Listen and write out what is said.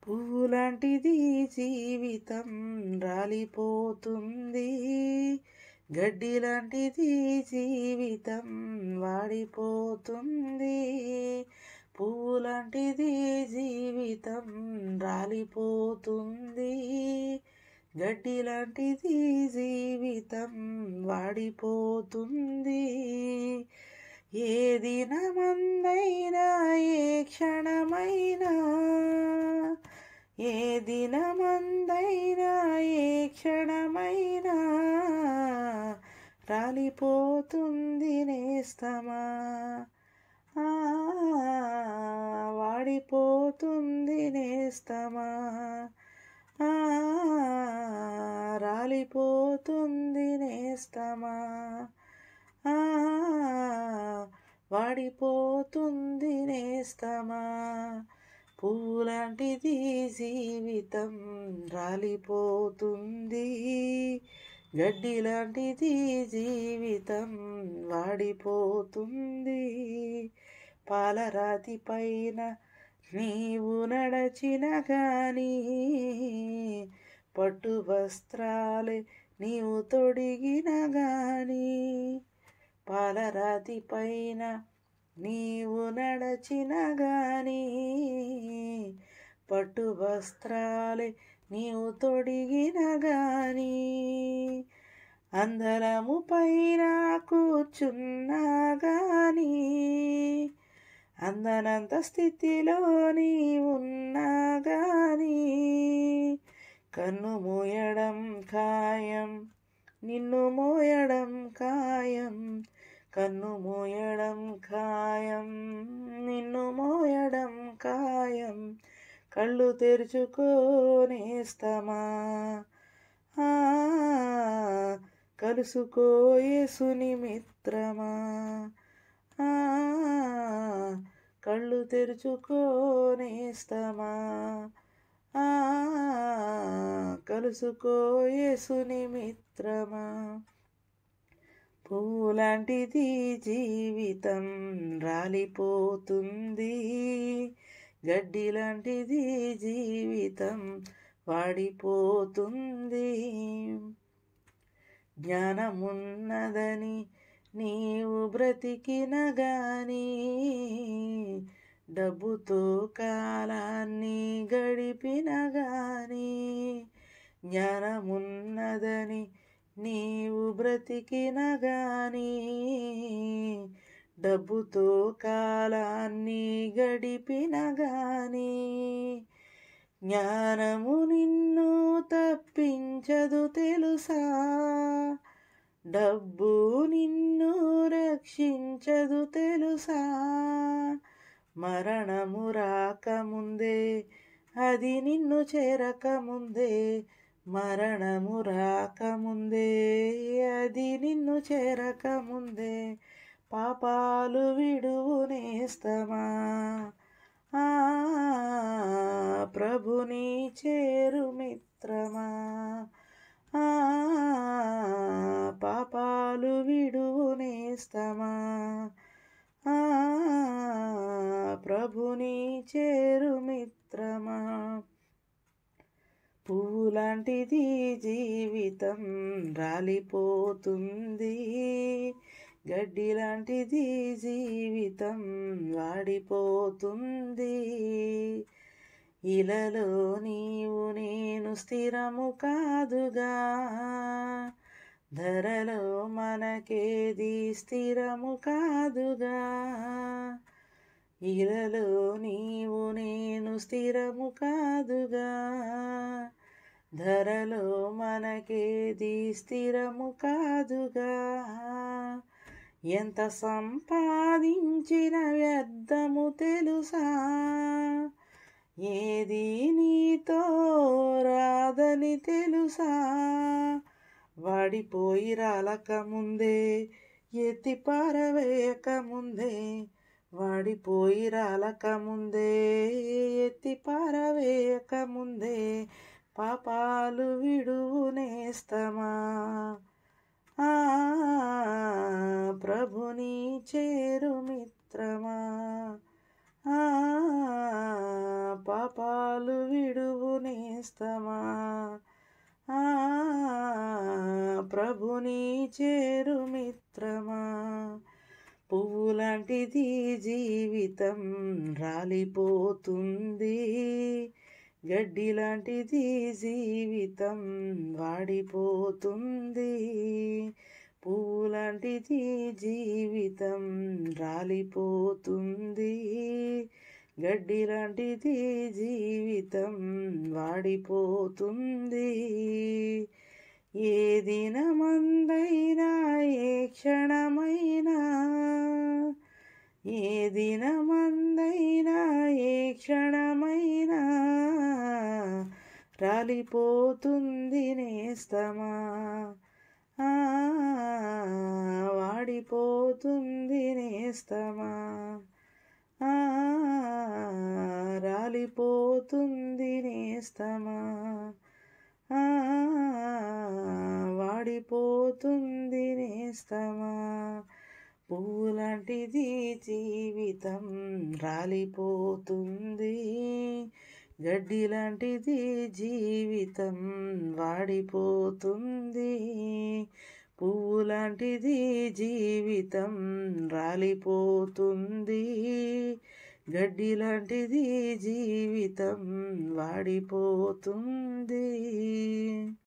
పువ్వులాంటిది జీవితం రాలిపోతుంది, గడ్డి లాంటిది జీవితం వాడిపోతుంది. పువ్వులాంటిది జీవితం రాలిపోతుంది, గడ్డి లాంటిది జీవితం వాడిపోతుంది. ఏ దినమందైనా ఏ క్షణమైనా, ఏ దినమందైనా ఏ క్షణమైనా రాలిపోతుంది నేస్తమా, వాడిపోతుంది నేస్తమా, రాలిపోతుంది నేస్తమా, వాడిపోతుంది నేస్తమా. పూలాంటిది జీవితం రాలిపోతుంది, గడ్డి లాంటిది జీవితం వాడిపోతుంది. పాలరాతి పైన నీవు నడచిన గాని, పట్టు వస్త్రాలే నీవు తొడిగిన గాని, పాలరాతి పైన నీవు నడచిన గాని, పట్టు వస్త్రాలే నీవు తొడిగిన గాని, అందలము పైన కూర్చున్నా గాని, అందనంత స్థితిలో నీవున్నా గాని, కన్ను మోయడం ఖాయం, నిన్ను మోయడం ఖాయం, కన్ను మోయడం ఖాయం, నిన్ను మోయడం ఖాయం. కళ్ళు తెరుచుకోనేస్తమా, కలుసుకో యేసుని మిత్రమా, కళ్ళు తెరుచుకోనేస్తమా, కలుసుకో యేసుని మిత్రమా. పూలాంటిది జీవితం రాలిపోతుంది, గడ్డి లాంటిది జీవితం వాడిపోతుంది. జ్ఞానమున్నదని నీవు బ్రతికిన గాని, డబ్బుతో కాలాన్ని గడిపిన గాని, జ్ఞానమున్నదని నీవు బ్రతికిన గాని, డబ్బుతో కాలాన్ని గడిపిన గాని, జ్ఞానము నిన్ను తప్పించదు తెలుసా, డబ్బు నిన్ను రక్షించదు తెలుసా. మరణము రాకముందే, అది నిన్ను చేరకముందే, మరణము రాకముందే, అది నిన్ను చేరకముందే, పాపాలు విడువు నేస్తమా, ప్రభుని చేరు మిత్రమా, పాపాలు విడువు నేస్తమా, ప్రభుని చేరు మిత్రమా. పూలాంటిది జీవితం రాలిపోతుంది, గడ్డి లాంటిది జీవితం వాడిపోతుంది. ఇలలో నీవు నేను స్థిరము కాదుగా, ధరలో మనకేది స్థిరము కాదుగా, ఇలలో నీవు నేను స్థిరము కాదుగా, ధరలో మనకేది స్థిరము కాదుగా. ఎంత సంపాదించిన వ్యర్థము తెలుసా, ఏది నీతో రాదని తెలుసా. వాడిపోయి రాలకముందే, ఎత్తి పారవేయకముందే, వాడిపోయి రాలకముందే, ఎత్తి పారవేయకముందే, పాపాలు విడువు నేస్తమా, ప్రభుని చేరు మిత్రమా, పాపాలు విడువు నేస్తమా. ప్రభుని చేరు మిత్రమా. పువ్వులాంటిది జీవితం రాలిపోతుంది, గడ్డి లాంటిది జీవితం వాడిపోతుంది. పువ్వులాంటిది జీవితం రాలిపోతుంది, గడ్డి లాంటిది జీవితం వాడిపోతుంది. ఏ దినమందైనా ఏ క్షణమైనా, ఏ దినమందైనా ఏ క్షణమైనా రాలిపోతుంది నేస్తమా. వాడిపోతుంది నేస్తమా. రాలిపోతుంది నేస్తమా. వాడిపోతుంది నేస్తమా. పువ్వులాంటిది జీవితం రాలిపోతుంది, గడ్డి లాంటిది జీవితం వాడిపోతుంది. పువ్వులాంటిది జీవితం రాలిపోతుంది, గడ్డి లాంటిది జీవితం వాడిపోతుంది.